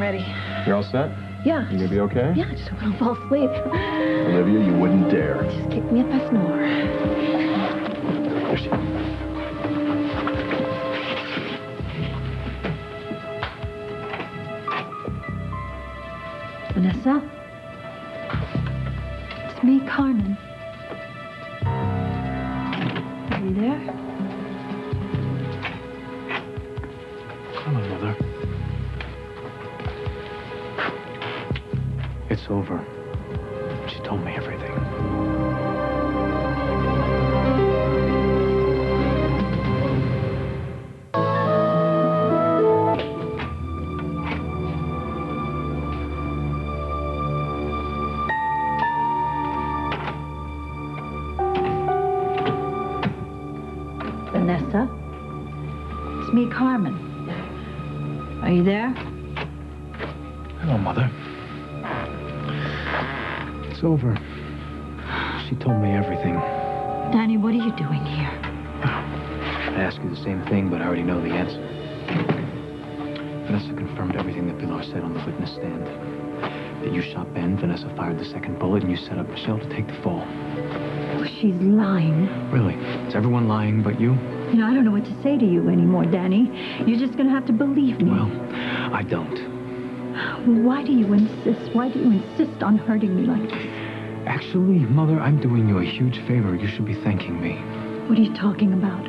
ready. You're all set? Yeah. You gonna be okay? Yeah, just hope I don't fall asleep. Olivia, you wouldn't dare. Just kick me if I snore. There she is. Vanessa? It's me, Carmen. Are you there? Come on, Mother. It's over. She told me everything. Vanessa? It's me, Carmen. Are you there? Hello, Mother. It's over. She told me everything. Danny, what are you doing here? I asked you the same thing, but I already know the answer. Vanessa confirmed everything that Pilar said on the witness stand. That you shot Ben, Vanessa fired the second bullet, and you set up Michelle to take the fall. Oh, she's lying. Really? Is everyone lying but you? You know, I don't know what to say to you anymore, Danny. You're just going to have to believe me. Well, I don't. Why do you insist? Why do you insist on hurting me like this? Actually, Mother, I'm doing you a huge favor. You should be thanking me. What are you talking about?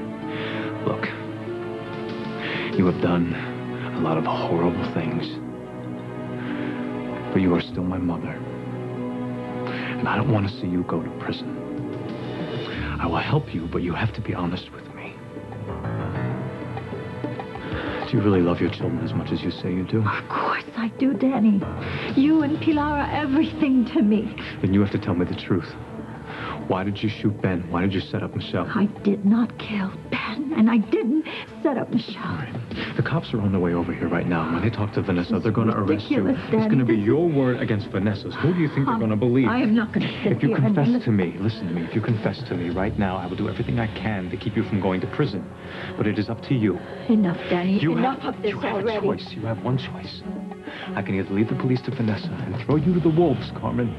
Look, you have done a lot of horrible things. But you are still my mother. And I don't want to see you go to prison. I will help you, but you have to be honest with me. Do you really love your children as much as you say you do? Of course I do, Danny. You and Pilar are everything to me. Then you have to tell me the truth. Why did you shoot Ben? Why did you set up Michelle? I did not kill Ben, and I didn't set up Michelle. All right. The cops are on their way over here right now. When they talk to Vanessa, they're going to arrest you. Danny. It's going to be your word against Vanessa's. Who do you think they're going to believe? I am not going to sit If you here confess and to me, listen to me, if you confess to me right now, I will do everything I can to keep you from going to prison. But it is up to you. Enough, Danny. Enough of this you have already. a choice. You have one choice. I can either leave the police to Vanessa and throw you to the wolves, Carmen,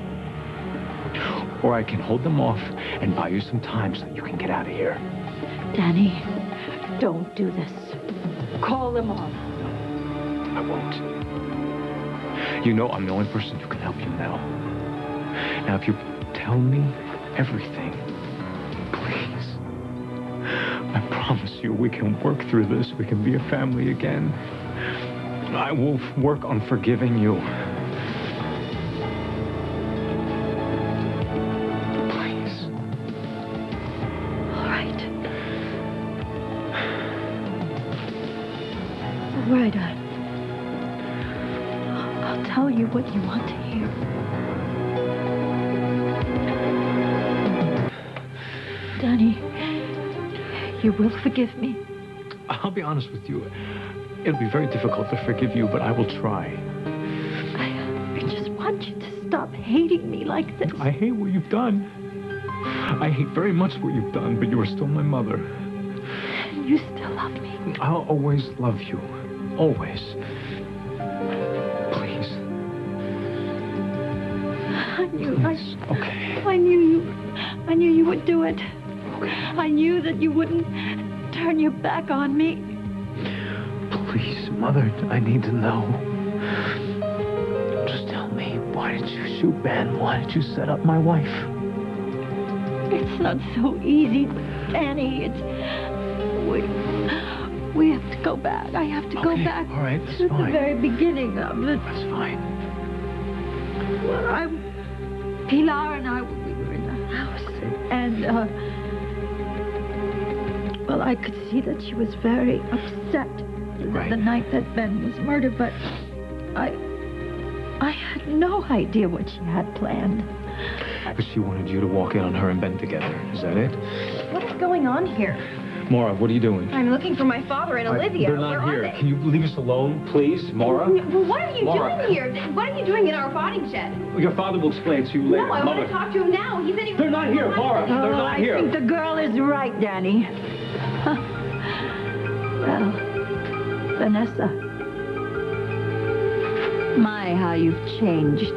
or I can hold them off and buy you some time so that you can get out of here. Danny, don't do this. Call them off. I won't. You know I'm the only person who can help you now. Now, if you tell me everything, please, I promise you we can work through this. We can be a family again. I will work on forgiving you. Please. All right. All right, I'll tell you what you want to hear. Danny, you will forgive me. I'll be honest with you. It'll be very difficult to forgive you, but I will try. I just want you to stop hating me like this. I hate what you've done. I hate very much what you've done, but you are still my mother. And you still love me. I'll always love you. Always. Please. Okay. I knew you would do it. Okay. I knew that you wouldn't turn your back on me. Please, Mother, I need to know. Just tell me, why did you shoot Ben? Why did you set up my wife? It's not so easy, Danny. We have to go back. I have to go back. All right, that's to fine. the very beginning of it. That's fine. Well, Pilar and I, we were in the house, and well, I could see that she was very upset Right. the night that Ben was murdered, but I had no idea what she had planned. But she wanted you to walk in on her and Ben together. Is that it? What is going on here? Marah, what are you doing? I'm looking for my father and Olivia. They're not Where here. are they? Can you leave us alone, please, Marah? Well, what are you Marah. doing here? What are you doing in our botting shed? Your father will explain to you later. No, I want to talk to him now. He said he was... They're not here, Marah. They're not I here. think the girl is right, Danny. Well, Vanessa. My, how you've changed.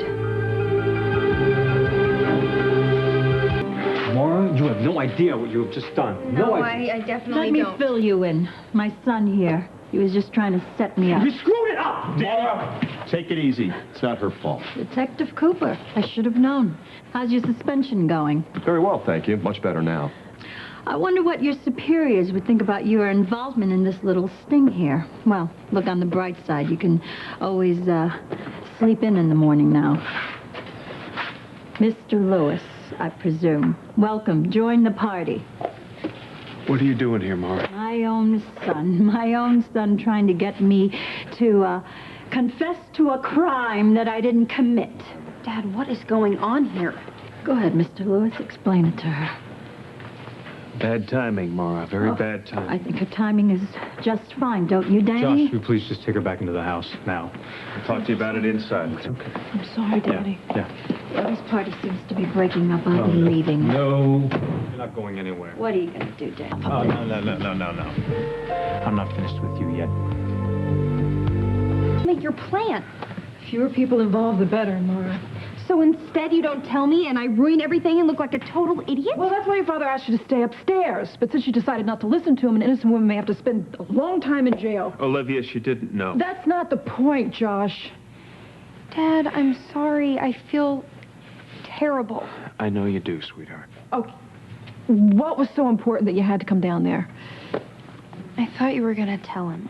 Marah, you have no idea what you have just done. No, idea. I definitely Let me don't. fill you in. My son here. He was just trying to set me up. You screwed it up! Marah, take it easy. It's not her fault. Detective Cooper. I should have known. How's your suspension going? Very well, thank you. Much better now. I wonder what your superiors would think about your involvement in this little sting here. Well, look on the bright side. You can always sleep in the morning now. Mr. Lewis, I presume. Welcome. Join the party. What are you doing here, Marah? My own son trying to get me to confess to a crime that I didn't commit. Dad, what is going on here? Go ahead, Mr. Lewis. Explain it to her. Bad timing, Marah. Very bad I timing. think her timing is just fine, don't you, Danny? Josh, will you please just take her back into the house now? I'll talk to you about it inside. It's okay. I'm sorry, Daddy. Yeah. Well, this party seems to be breaking up. I'll be leaving. No. You're not going anywhere. What are you going to do, Dan? Oh, no. I'm not finished with you yet. Make your plan. Fewer people involved, the better, Marah. So instead you don't tell me and I ruin everything and look like a total idiot? Well, that's why your father asked you to stay upstairs. But since you decided not to listen to him, an innocent woman may have to spend a long time in jail. Olivia, she didn't know. That's not the point, Josh. Dad, I'm sorry. I feel terrible. I know you do, sweetheart. Okay. What was so important that you had to come down there? I thought you were going to tell him.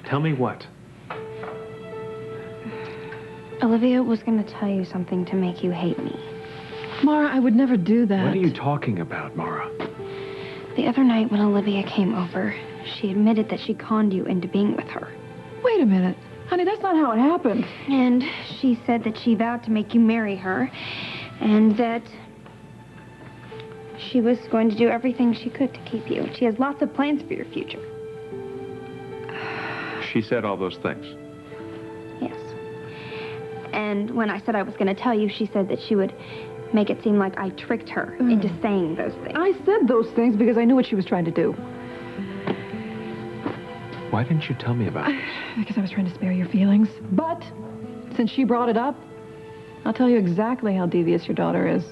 Tell me what? Olivia was going to tell you something to make you hate me. Marah, I would never do that. What are you talking about, Marah? The other night when Olivia came over, she admitted that she conned you into being with her. Wait a minute. Honey, that's not how it happened. And she said that she vowed to make you marry her, and that she was going to do everything she could to keep you. She has lots of plans for your future. She said all those things. Yes. And when I said I was going to tell you, she said that she would make it seem like I tricked her into saying those things. I said those things because I knew what she was trying to do. Why didn't you tell me about it? Because I was trying to spare your feelings. But since she brought it up, I'll tell you exactly how devious your daughter is.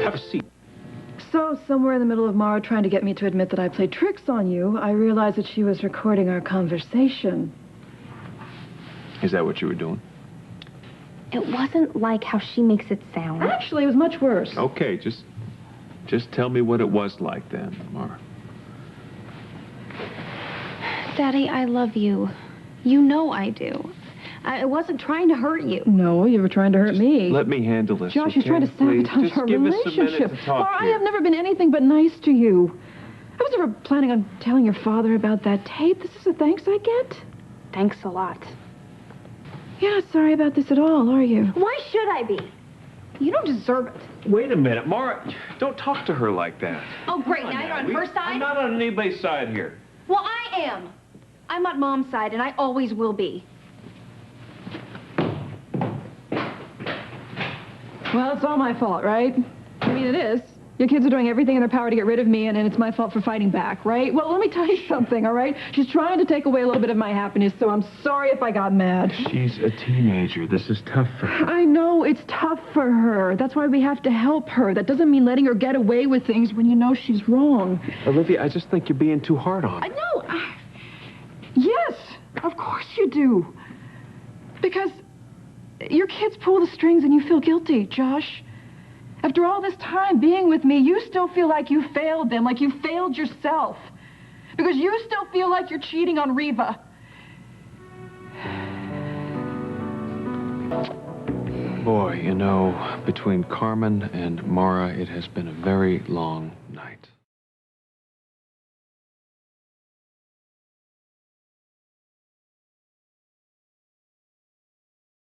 Have a seat. So, somewhere in the middle of Marah trying to get me to admit that I played tricks on you, I realized that she was recording our conversation. Is that what you were doing? It wasn't like how she makes it sound. Actually, it was much worse. Okay, just tell me what it was like then, Marah. Daddy, I love you. You know I do. I wasn't trying to hurt you. No, you were trying to hurt me. Let me handle this. Josh, you're okay? trying to sabotage Please, our just give us a relationship. minute to talk Marah, I here. have never been anything but nice to you. I was never planning on telling your father about that tape. This is the thanks I get. Thanks a lot. You're not sorry about this at all, are you? Why should I be? You don't deserve it. Wait a minute, Marah. Don't talk to her like that. Oh, great. Now you're on her I'm side? not on anybody's side here. Well, I am. I'm on Mom's side, and I always will be. Well, it's all my fault, right? I mean, it is. Your kids are doing everything in their power to get rid of me, and it's my fault for fighting back, right? Well, let me tell you something, all right? She's trying to take away a little bit of my happiness, so I'm sorry if I got mad. She's a teenager. This is tough for her. I know it's tough for her. That's why we have to help her. That doesn't mean letting her get away with things when you know she's wrong. Olivia, I just think you're being too hard on her. No. Yes, of course you do. Because your kids pull the strings and you feel guilty, Josh. After all this time being with me, you still feel like you failed them, like you failed yourself. Because you still feel like you're cheating on Reva. Boy, you know, between Carmen and Marah, it has been a very long night.